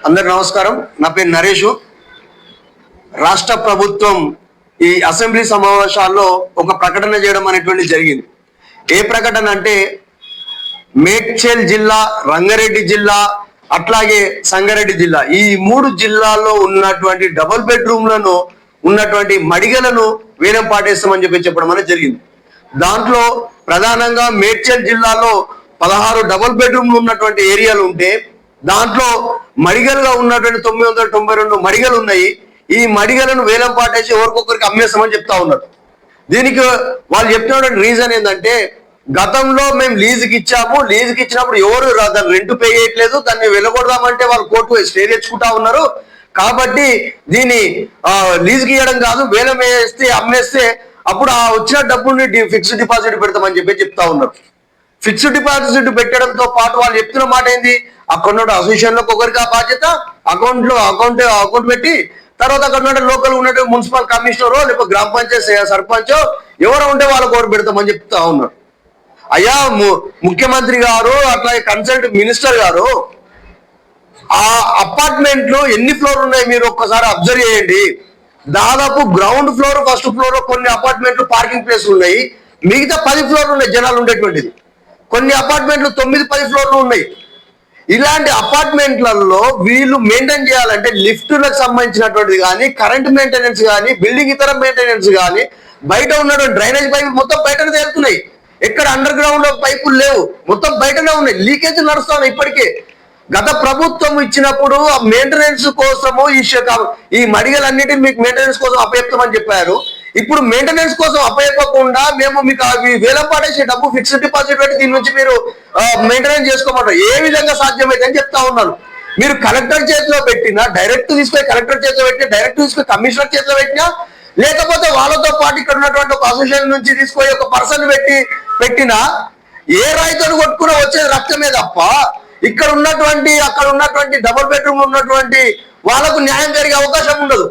అందరి నమస్కారం. నా పేరు నరేష్. రాష్ట్ర ప్రభుత్వం ఈ అసెంబ్లీ సమావేశాల్లో ఒక ప్రకటన చేయడం అనేటువంటి జరిగింది. ఏ ప్రకటన అంటే మేడ్చల్ జిల్లా, రంగారెడ్డి జిల్లా, అట్లాగే సంగారెడ్డి జిల్లా, ఈ 3 జిల్లాల్లో ఉన్నటువంటి డబుల్ బెడ్రూమ్లను ఉన్నటువంటి మడిగలను వేలం పాటేస్తామని చెప్పడం అనేది జరిగింది. దాంట్లో ప్రధానంగా మేడ్చల్ జిల్లాలో 16 డబుల్ బెడ్రూమ్లు ఉన్నటువంటి ఏరియాలు ఉంటే దాంట్లో మడిగలుగా ఉన్నటువంటి 992 మడిగలు ఉన్నాయి. ఈ మడిగలను వేలం పాటేసి ఎవరికొకరికి అమ్మేస్తామని చెప్తా ఉన్నారు. దీనికి వాళ్ళు చెప్తున్నటువంటి రీజన్ ఏంటంటే, గతంలో మేము లీజుకి ఇచ్చాము, లీజుకి ఇచ్చినప్పుడు ఎవరు దాన్ని రెంట్ పే చేయట్లేదు, దాన్ని వెళ్ళగొడదామంటే వాళ్ళు కోర్టు స్టే తెచ్చుకుంటా ఉన్నారు. కాబట్టి దీన్ని లీజుకి ఇవ్వడం కాదు, వేలం వేస్తే అమ్మేస్తే అప్పుడు ఆ వచ్చిన డబ్బుని ఫిక్స్డ్ డిపాజిట్ పెడతామని చెప్తా ఉన్నారు. ఫిక్స్డ్ డిపాజిట్ పెట్టడంతో పాటు వాళ్ళు చెప్తున్న మాట ఏంది, అక్కడ అసోసియేషన్ లో ఒకరికి ఆ బాధ్యత, అకౌంట్ పెట్టి తర్వాత అక్కడ లోకల్ ఉన్నటువంటి మున్సిపల్ కమిషనర్ లేకపోతే గ్రామ పంచాయతీ సర్పంచ్ ఎవరో ఉంటే వాళ్ళకు ఓటు పెడతామని చెప్తా ఉన్నారు. అయ్యా, ముఖ్యమంత్రి గారు అట్లాగే కన్సల్ట్ మినిస్టర్ గారు, ఆ అపార్ట్మెంట్లు ఎన్ని ఫ్లోర్ ఉన్నాయి మీరు ఒక్కసారి అబ్జర్వ్ చేయండి. దాదాపు గ్రౌండ్ ఫ్లోర్, ఫస్ట్ ఫ్లోర్ కొన్ని అపార్ట్మెంట్లు పార్కింగ్ ప్లేస్ ఉన్నాయి, మిగతా 10 ఫ్లోర్లు ఉన్నాయి జనాలు ఉండేటువంటిది. కొన్ని అపార్ట్మెంట్లు 9-10 ఫ్లోర్లు ఉన్నాయి. ఇలాంటి అపార్ట్మెంట్లలో వీళ్ళు మెయింటైన్ చేయాలంటే లిఫ్టులకు సంబంధించినటువంటిది కానీ, కరెంట్ మెయింటెనెన్స్ కానీ, బిల్డింగ్ ఇతర మెయింటెనెన్స్ కానీ, బయట ఉన్నటువంటి డ్రైనేజ్ పైపు మొత్తం బయటనే తేలుతున్నాయి. ఎక్కడ అండర్ గ్రౌండ్ పైపులు లేవు, మొత్తం బయటనే ఉన్నాయి, లీకేజ్ నడుస్తా ఉన్నాయి ఇప్పటికే. గత ప్రభుత్వం ఇచ్చినప్పుడు మెయింటెనెన్స్ కోసము ఈ మడిగలన్నిటిని మీకు మెయింటెనెన్స్ కోసం అప్పచెప్తామని చెప్పారు. ఇప్పుడు మెయింటెనెన్స్ కోసం అప్పచెప్పకుండా మేము మీకు వేలం పాడేసే డబ్బు ఫిక్స్డ్ డిపాజిట్ పెట్టి దీని నుంచి మీరు మెయింటెనెన్స్ చేసుకోమంటారు. ఏ విధంగా సాధ్యమైతే అని చెప్తా ఉన్నాను. మీరు కలెక్టర్ చేతిలో పెట్టినా, డైరెక్ట్ తీసుకొని కలెక్టర్ చేతిలో పెట్టినా, డైరెక్ట్ తీసుకొని కమిషనర్ చేతిలో పెట్టినా, లేకపోతే వాళ్ళతో పాటు ఇక్కడ ఉన్నటువంటి ఒక అసోసియేషన్ నుంచి తీసుకొని ఒక పర్సన్ పెట్టినా, ఏ రైతును కొట్టుకున్నా వచ్చేది రక్తమే తప్ప ఇక్కడ ఉన్నటువంటి అక్కడ ఉన్నటువంటి డబుల్ బెడ్రూమ్ ఉన్నటువంటి వాళ్ళకు న్యాయం జరిగే అవకాశం ఉండదు.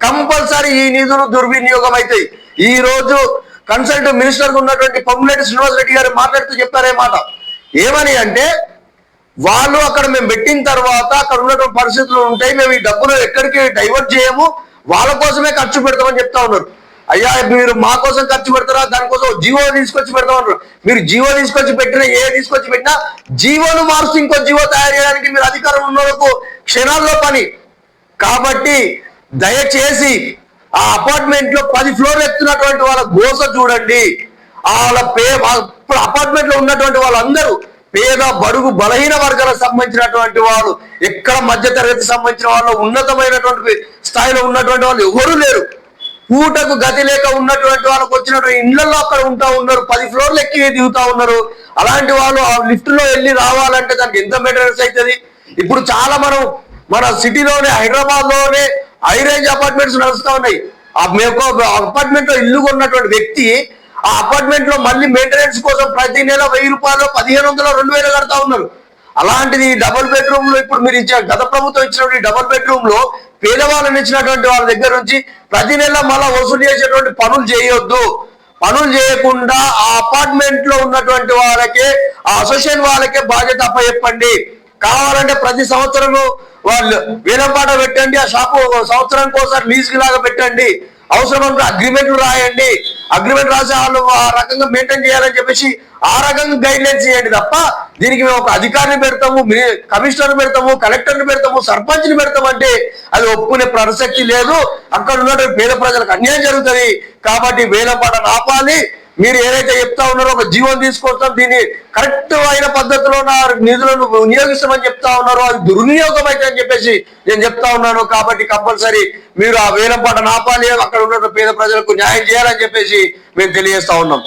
కంపల్సరీ ఈ నిధులు దుర్వినియోగం అవుతాయి. ఈ రోజు కన్సల్ట్ మినిస్టర్ ఉన్నటువంటి పొంగులేటి శ్రీనివాస్ రెడ్డి గారు మాట్లాడుతూ చెప్పారే మాట, ఏమని అంటే, వాళ్ళు అక్కడ మేము పెట్టిన తర్వాత అక్కడ ఉన్నటువంటి పరిస్థితులు ఉంటాయి, మేము ఈ డబ్బులు ఎక్కడికి డైవర్ట్ చేయము, వాళ్ళ కోసమే ఖర్చు పెడతామని చెప్తా ఉన్నారు. అయ్యా, మీరు మా కోసం ఖర్చు పెడతారా, దానికోసం జీవో తీసుకొచ్చి పెడతామన్నారు. మీరు జీవో తీసుకొచ్చి పెట్టినా, తీసుకొచ్చి పెట్టినా జీవోను మారుస్తూ ఇంకో జీవో తయారు చేయడానికి మీరు అధికారం ఉన్న వరకు క్షణాల్లో పని. కాబట్టి దయచేసి ఆ అపార్ట్మెంట్ లో 10 ఫ్లోర్లు ఎత్తున్నటువంటి వాళ్ళ గోస చూడండి. వాళ్ళ అపార్ట్మెంట్ లో ఉన్నటువంటి వాళ్ళందరూ పేద, బడుగు, బలహీన వర్గాలకు సంబంధించినటువంటి వాళ్ళు, ఎక్కడ మధ్యతరగతి సంబంధించిన వాళ్ళు, ఉన్నతమైనటువంటి స్థాయిలో ఉన్నటువంటి వాళ్ళు ఎవరు లేరు. పూటకు గతి లేక ఉన్నటువంటి వాళ్ళకు వచ్చినటువంటి ఇళ్లలో అక్కడ ఉంటా ఉన్నారు, 10 ఫ్లోర్లు ఎక్కి దిగుతా ఉన్నారు. అలాంటి వాళ్ళు ఆ లిఫ్ట్ లో వెళ్ళి రావాలంటే దానికి ఎంత మెయింటెనెన్స్ అవుతుంది? ఇప్పుడు చాలా మన సిటీలోనే, హైదరాబాద్ లోనే హై రేంజ్ అపార్ట్మెంట్స్ నడుస్తూ ఉన్నాయి. అపార్ట్మెంట్ లో ఇల్లు కొన్నటువంటి వ్యక్తి ఆ అపార్ట్మెంట్ లో మళ్ళీ మెయింటెనెన్స్ కోసం ప్రతి నెల 1000 రూపాయలు, 1500, 2000 కడతా ఉన్నారు. అలాంటిది డబుల్ బెడ్రూమ్ లో ఇప్పుడు మీరు గత ప్రభుత్వం ఇచ్చినటువంటి డబుల్ బెడ్రూమ్ లో పేదవాళ్ళని ఇచ్చినటువంటి వాళ్ళ దగ్గర నుంచి ప్రతి నెల మళ్ళా వసూలు చేసేటువంటి పనులు చేయొద్దు. పనులు చేయకుండా ఆ అపార్ట్మెంట్ లో ఉన్నటువంటి వాళ్ళకే, ఆ అసోసియేషన్ వాళ్ళకే బాధ్యత అప్పచెప్పండి. కావాలంటే ప్రతి సంవత్సరము వాళ్ళు వేలంపాట పెట్టండి, ఆ షాపు సంవత్సరానికి ఒకసారి లీజుకి లాగా పెట్టండి, అవసరమంటే అగ్రిమెంట్లు రాయండి, అగ్రిమెంట్ రాసి వాళ్ళు ఆ రకంగా మెయింటైన్ చేయాలని చెప్పేసి ఆ రకంగా గైడ్ లైన్స్ చేయండి తప్ప దీనికి మేము ఒక అధికారిని పెడతాము, కమిషనర్ పెడతాము, కలెక్టర్ని పెడతాము, సర్పంచ్ని పెడతాము అంటే అది ఒప్పుకునే ప్రసక్తి లేదు. అక్కడ ఉన్నటువంటి పేద ప్రజలకు అన్యాయం జరుగుతుంది. కాబట్టి వేలంపాట ఆపాలి. మీరు ఏదైతే చెప్తా ఉన్నారో ఒక జీవోని తీసుకొస్తాం, దీన్ని కరెక్ట్ అయిన పద్ధతిలో నా నిధులను వినియోగిస్తామని చెప్తా ఉన్నారు, అది దుర్వినియోగం అయితే అని చెప్పేసి నేను చెప్తా ఉన్నాను. కాబట్టి కంపల్సరీ మీరు ఆ వేలంపాట ఆపాలి, అక్కడ ఉన్న పేద ప్రజలకు న్యాయం చేయాలని చెప్పేసి మేము తెలియజేస్తా ఉన్నాం.